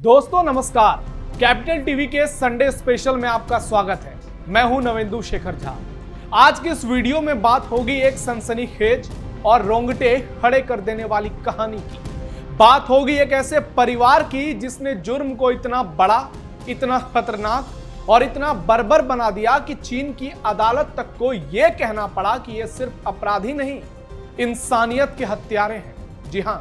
दोस्तों नमस्कार, capital TV के संडे स्पेशल में आपका स्वागत है। मैं हूं नवेंदु शेखर झा। आज के इस वीडियो में बात होगी एक सनसनीखेज और रोंगटे खड़े कर देने वाली कहानी की। बात होगी एक ऐसे परिवार की जिसने जुर्म को इतना बड़ा, इतना खतरनाक और इतना बर्बर बना दिया कि चीन की अदालत तक को यह कहना पड़ा कि ये सिर्फ अपराधी नहीं, इंसानियत के हत्यारे हैं। जी हां,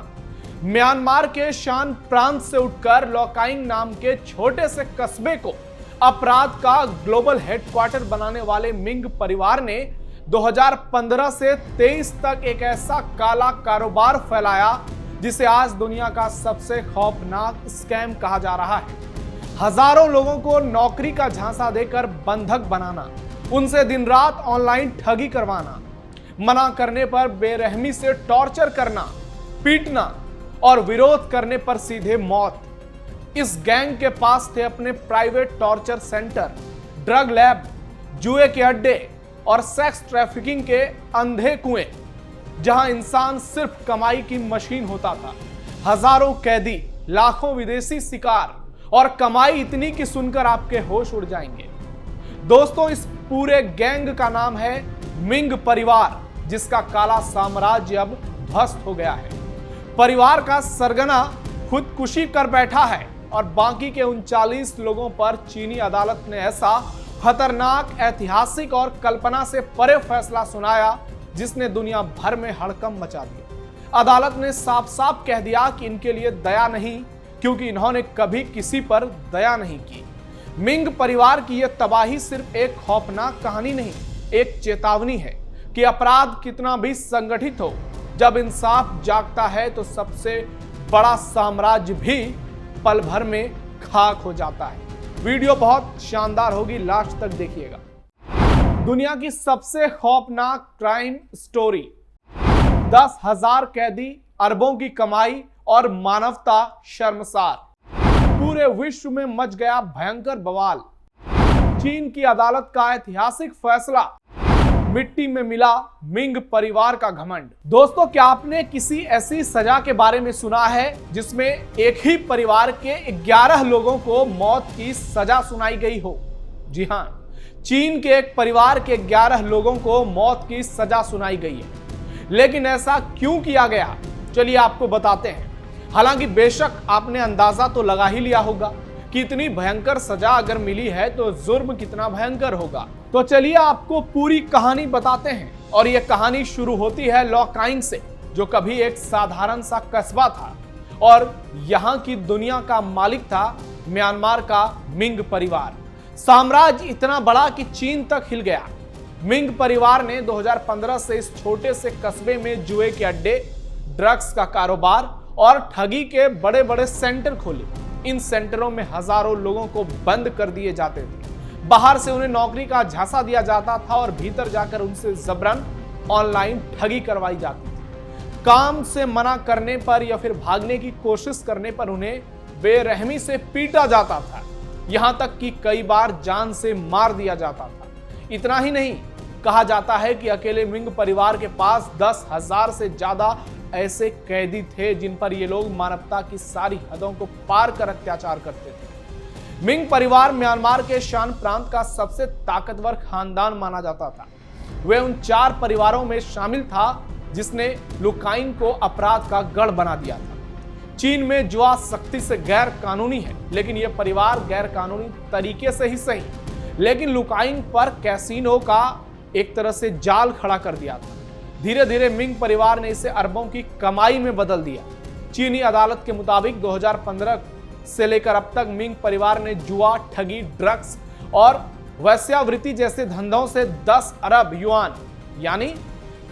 म्यांमार के शान प्रांत से उठकर लॉकाइंग नाम के छोटे से कस्बे को अपराध का ग्लोबल हेडक्वार्टर बनाने वाले मिंग परिवार ने 2015 से 23 तक एक ऐसा काला कारोबार फैलाया जिसे आज दुनिया का सबसे खौफनाक स्कैम कहा जा रहा है। हजारों लोगों को नौकरी का झांसा देकर बंधक बनाना, उनसे दिन रात ऑनलाइन ठगी करवाना, मना करने पर बेरहमी से टॉर्चर करना, पीटना और विरोध करने पर सीधे मौत। इस गैंग के पास थे अपने private torture centre, drug lab, जुए के अड्डे और सेक्स ट्रैफिकिंग के अंधे कुएं, जहां इंसान सिर्फ कमाई की मशीन होता था। हजारों कैदी, लाखों विदेशी शिकार और कमाई इतनी कि सुनकर आपके होश उड़ जाएंगे। दोस्तों, इस पूरे गैंग का नाम है मिंग परिवार, जिसका काला साम्राज्य अब ध्वस्त हो गया है। परिवार का सरगना खुदकुशी कर बैठा है और बाकी के 39 लोगों पर चीनी अदालत ने ऐसा खतरनाक, ऐतिहासिक और कल्पना से परे फैसला सुनाया जिसने दुनिया भर में हड़कंप मचा दिया। अदालत ने साफ साफ कह दिया कि इनके लिए दया नहीं, क्योंकि इन्होंने कभी किसी पर दया नहीं की। मिंग परिवार की यह तबाही सिर्फ एक खौफनाक कहानी नहीं, एक चेतावनी है कि अपराध कितना भी संगठित हो, जब इंसाफ जागता है तो सबसे बड़ा साम्राज्य भी पल भर में खाक हो जाता है। वीडियो बहुत शानदार होगी, लास्ट तक देखिएगा। दुनिया की सबसे खौफनाक क्राइम स्टोरी, 10,000 कैदी, अरबों की कमाई और मानवता शर्मसार। पूरे विश्व में मच गया भयंकर बवाल। चीन की अदालत का ऐतिहासिक फैसला, मिट्टी में मिला मिंग परिवार का घमंड। दोस्तों, क्या आपने किसी ऐसी सजा के बारे में सुना है जिसमें एक ही परिवार के 11 लोगों को मौत की सजा सुनाई गई हो? जी हां, चीन के एक परिवार के 11 लोगों को मौत की सजा सुनाई गई है। लेकिन ऐसा क्यों किया गया, चलिए आपको बताते हैं। हालांकि बेशक आपने अंदाजा तो लगा ही लिया होगा कि इतनी भयंकर सजा अगर मिली है तो जुर्म कितना भयंकर होगा। तो चलिए आपको पूरी कहानी बताते हैं। और यह कहानी शुरू होती है लॉकाइंग से, जो कभी एक साधारण सा कस्बा था और यहां की दुनिया का मालिक था म्यांमार का मिंग परिवार। साम्राज्य इतना बड़ा कि चीन तक हिल गया। मिंग परिवार ने 2015 से इस छोटे से कस्बे में जुए के अड्डे, ड्रग्स का कारोबार और ठगी के बड़े बड़े सेंटर खोले। इन सेंटरों में हजारों लोगों को बंद कर दिए जाते थे। बाहर से उन्हें नौकरी का झांसा दिया जाता था और भीतर जाकर उनसे जबरन ऑनलाइन ठगी करवाई जाती थी। काम से मना करने पर या फिर भागने की कोशिश करने पर उन्हें बेरहमी से पीटा जाता था, यहां तक कि कई बार जान से मार दिया जाता था। इतना ही नहीं, कहा जाता है कि अकेले मिंग परिवार के पास 10,000 से ज्यादा ऐसे कैदी थे जिन पर ये लोग मानवता की सारी हदों को पार कर अत्याचार करते थे। मिंग परिवार म्यांमार के शान प्रांत का सबसे ताकतवर खानदान माना जाता था। वे उन 4 परिवारों में शामिल था जिसने लुकाइंग को अपराध का गढ़ बना दिया था। चीन में जुआ सख्ती से गैर कानूनी है, लेकिन यह परिवार गैर कानूनी तरीके से ही सही, लेकिन लुकाइंग पर कैसीनो का एक तरह से जाल खड़ा कर दिया था। धीरे धीरे मिंग परिवार ने इसे अरबों की कमाई में बदल दिया। चीनी अदालत के मुताबिक 2015 से लेकर अब तक मिंग परिवार ने जुआ, ठगी, ड्रग्स और वेश्यावृत्ति जैसे धंधों से 10 अरब युआन यानी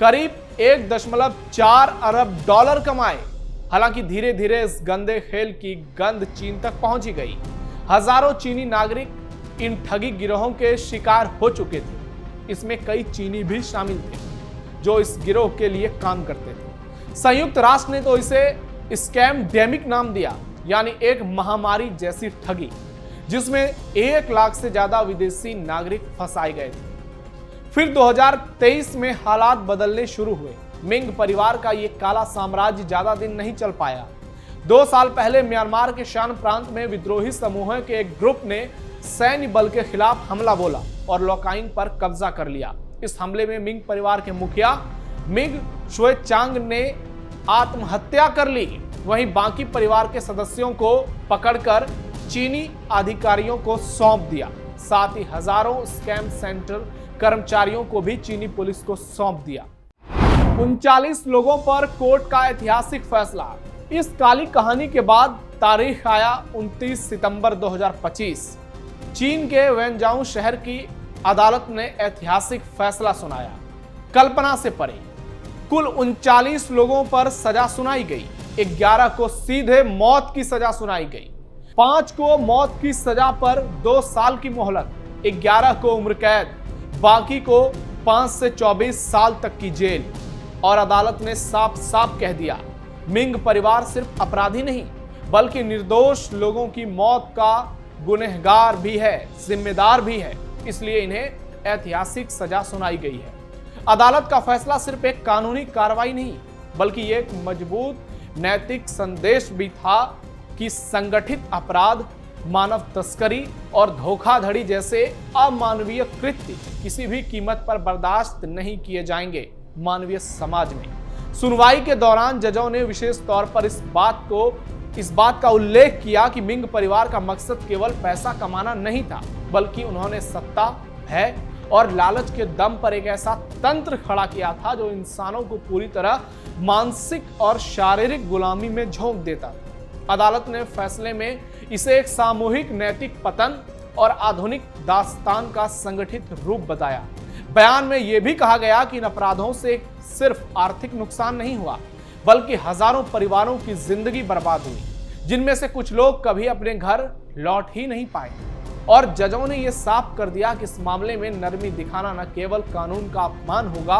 करीब 1.4 अरब डॉलर कमाए। हालांकि धीरे धीरे इस गंदे खेल की गंध चीन तक पहुंची गई। हजारों चीनी नागरिक इन ठगी गिरोहों के शिकार हो चुके थे। इसमें कई चीनी भी शामिल थे जो इस गिरोह के लिए काम करते थे। संयुक्त राष्ट्र ने तो इसे स्कैम डेमिक नाम दिया, यानी एक महामारी जैसी ठगी, जिसमें 1 लाख से ज्यादा विदेशी नागरिक फंसाए गए थे। फिर 2023 में हालात बदलने शुरू हुए। मिंग परिवार का यह काला साम्राज्य ज्यादा दिन नहीं चल पाया। 2 साल पहले म्यांमार के शान प्रांत में विद्रोही समूहों के एक ग्रुप ने सैन्य बल के खिलाफ हमला बोला और लोकाइंग पर कब्जा कर लिया। इस हमले में मिंग परिवार के मुखिया मिंग शुएचांग ने आत्महत्या कर ली। वहीं बाकी परिवार के सदस्यों को पकड़कर चीनी अधिकारियों को सौंप दिया। साथ ही हजारों स्कैम सेंटर कर्मचारियों को भी चीनी पुलिस को सौंप दिया। 39 लोगों पर कोर्ट का ऐतिहासिक फैसला। इस काली कहानी के बाद तारीख आया 29 सितंबर 2025। चीन के वेनजाऊ शहर की अदालत ने ऐतिहासिक फैसला सुनाया। कल्पना से परे कुल 39 लोगों पर सजा सुनाई गई। 11 को सीधे मौत की सजा सुनाई गई। 5 को मौत की सजा पर 2 साल की मोहलत, 11 को उम्र कैद, बाकी को 5 से 24 साल तक की जेल। और अदालत ने साफ साफ कह दिया, मिंग परिवार सिर्फ अपराधी नहीं बल्कि निर्दोष लोगों की मौत का गुनहगार भी है, जिम्मेदार भी है। इसलिए इन्हें ऐतिहासिक सजा सुनाई गई है। अदालत का फैसला सिर्फ एक कानूनी कार्रवाई नहीं बल्कि एक मजबूत नैतिक संदेश भी था कि संगठित अपराध, मानव तस्करी और धोखाधड़ी जैसे अमानवीय कृत्य किसी भी कीमत पर बर्दाश्त नहीं किए जाएंगे। मानवीय समाज में सुनवाई के दौरान जजों ने विशेष तौर पर इस बात का उल्लेख किया कि मिंग परिवार का मकसद केवल पैसा कमाना नहीं था बल्कि उन्होंने सत्ता, भय और लालच के दम पर एक ऐसा तंत्र खड़ा किया था जो इंसानों को पूरी तरह मानसिक और शारीरिक गुलामी में झोंक देता। अदालत ने फैसले में इसे एक सामूहिक नैतिक पतन और आधुनिक दास्तान का संगठित रूप बताया। बयान में यह भी कहा गया कि इन अपराधों से सिर्फ आर्थिक नुकसान नहीं हुआ बल्कि हजारों परिवारों की जिंदगी बर्बाद हुई, जिनमें से कुछ लोग कभी अपने घर लौट ही नहीं पाए। और जजों ने यह साफ कर दिया कि इस मामले में नरमी दिखाना न केवल कानून का अपमान होगा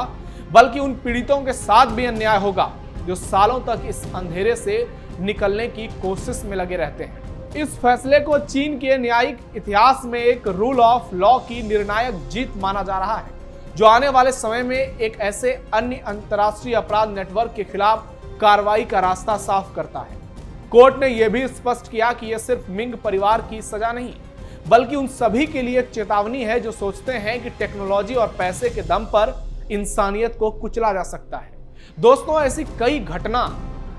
बल्कि उन पीड़ितों के साथ भी अन्याय होगा जो सालों तक इस अंधेरे से निकलने की कोशिश में लगे रहते हैं। इस फैसले को चीन के न्यायिक इतिहास में एक रूल ऑफ लॉ की निर्णायक जीत माना जा रहा है, जो आने वाले समय में एक ऐसे अन्य अंतर्राष्ट्रीय अपराध नेटवर्क के खिलाफ कार्रवाई का रास्ता साफ करता है। कोर्ट ने यह भी स्पष्ट किया कि यह सिर्फ मिंग परिवार की सजा नहीं बल्कि उन सभी के लिए एक चेतावनी है जो सोचते हैं कि टेक्नोलॉजी और पैसे के दम पर इंसानियत को कुचला जा सकता है। दोस्तों, ऐसी कई घटना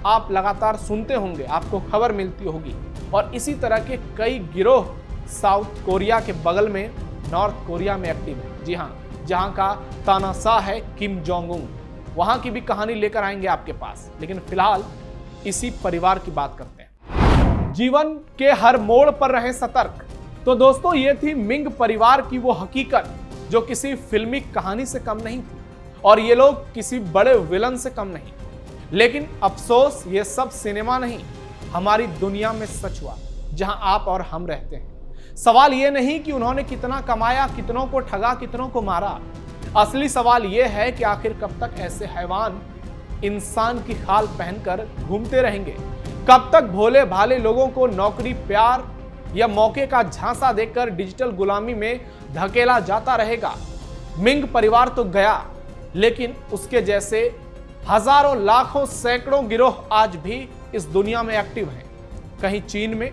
आप लगातार सुनते होंगे, आपको खबर मिलती होगी। और इसी तरह के कई गिरोह साउथ कोरिया के बगल में नॉर्थ कोरिया में एक्टिव है। जी हाँ, जहां का तानाशाह है किम जोंग उन। वहां की भी कहानी लेकर आएंगे आपके पास, लेकिन फिलहाल इसी परिवार की बात करते हैं। जीवन के हर मोड़ पर रहें सतर्क। तो दोस्तों, ये थी मिंग परिवार की वो हकीकत जो किसी फिल्मी कहानी से कम नहीं थी और ये लोग किसी बड़े विलन से कम नहीं। लेकिन अफसोस, ये सब सिनेमा नहीं, हमारी दुनिया में सच हुआ जहां आप और हम रहते हैं। सवाल ये नहीं कि उन्होंने कितना कमाया, कितनों को ठगा, कितनों को मारा। असली सवाल ये है कि आखिर कब तक ऐसे हैवान इंसान की खाल पहनकर घूमते रहेंगे? कब तक भोले भाले लोगों को नौकरी, प्यार या मौके का झांसा देकर डिजिटल गुलामी में धकेला जाता रहेगा? मिंग परिवार तो गया, लेकिन उसके जैसे हजारों, लाखों, सैकड़ों गिरोह आज भी इस दुनिया में एक्टिव हैं। कहीं चीन में,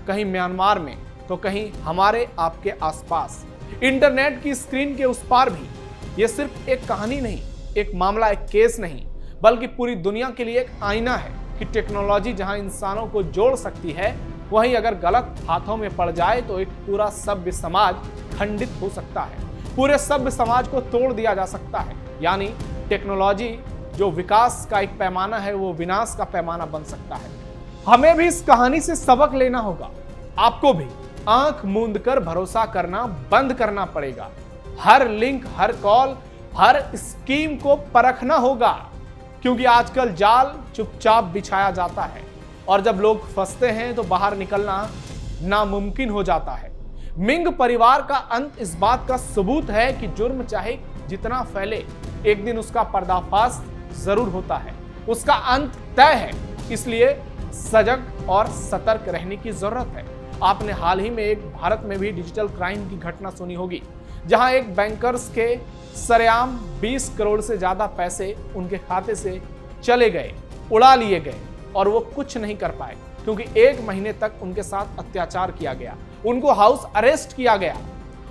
कहीं म्यांमार में, तो कहीं हमारे आपके आसपास। इंटरनेट की स्क्रीन के उस पार भी। यह सिर्फ एक कहानी नहीं, एक मामला, एक केस नहीं, बल्कि पूरी दुनिया के लिए एक आईना है कि टेक्नोलॉजी जहां इंसानों को जोड़ सकती है, वहीं अगर गलत हाथों में पड़ जाए तो एक पूरा सभ्य समाज खंडित हो सकता है। पूरे सभ्य समाज को तोड़ दिया जा सकता है। यानी टेक्नोलॉजी जो विकास का एक पैमाना है, वो विनाश का पैमाना बन सकता है। हमें भी इस कहानी से सबक लेना होगा। आपको भी आंख मूंद कर भरोसा करना बंद करना पड़ेगा। हर लिंक, हर कॉल, हर स्कीम को परखना होगा, क्योंकि आजकल जाल चुपचाप बिछाया जाता है और जब लोग फंसते हैं तो बाहर निकलना नामुमकिन हो जाता है। मिंग परिवार का अंत इस बात का सबूत है कि जुर्म चाहे जितना फैले, एक दिन उसका पर्दाफाश जरूर होता है, उसका अंत तय है। इसलिए सजग और सतर्क रहने की जरूरत है। आपने हाल ही में एक भारत में भी डिजिटल क्राइम की घटना सुनी होगी, जहां एक बैंकर्स के सरेआम 20 करोड़ से ज्यादा पैसे उनके खाते से चले गए, उड़ा लिए गए। और वो कुछ नहीं कर पाए, क्योंकि 1 महीने तक उनके साथ अत्याचार किया गया, उनको हाउस अरेस्ट किया गया।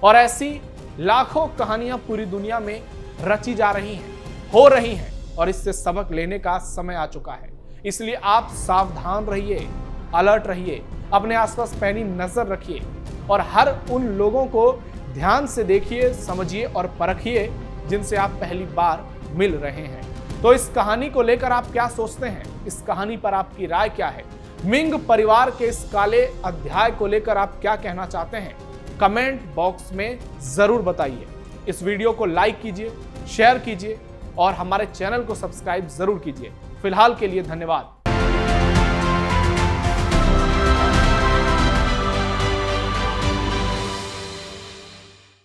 और ऐसी लाखों कहानियां पूरी दुनिया में रची जा रही हैं, हो रही हैं, और इससे सबक लेने का समय आ चुका है। इसलिए आप सावधान रहिए, अलर्ट रहिए, अपने आसपास पैनी नजर रखिए और हर उन लोगों को ध्यान से देखिए, समझिए और परखिए जिनसे आप पहली बार मिल रहे हैं। तो इस कहानी को लेकर आप क्या सोचते हैं? इस कहानी पर आपकी राय क्या है? मिंग परिवार के इस काले अध्याय को लेकर आप क्या कहना चाहते हैं? कमेंट बॉक्स में जरूर बताइए। इस वीडियो को लाइक कीजिए, शेयर कीजिए और हमारे चैनल को सब्सक्राइब जरूर कीजिए। फिलहाल के लिए धन्यवाद।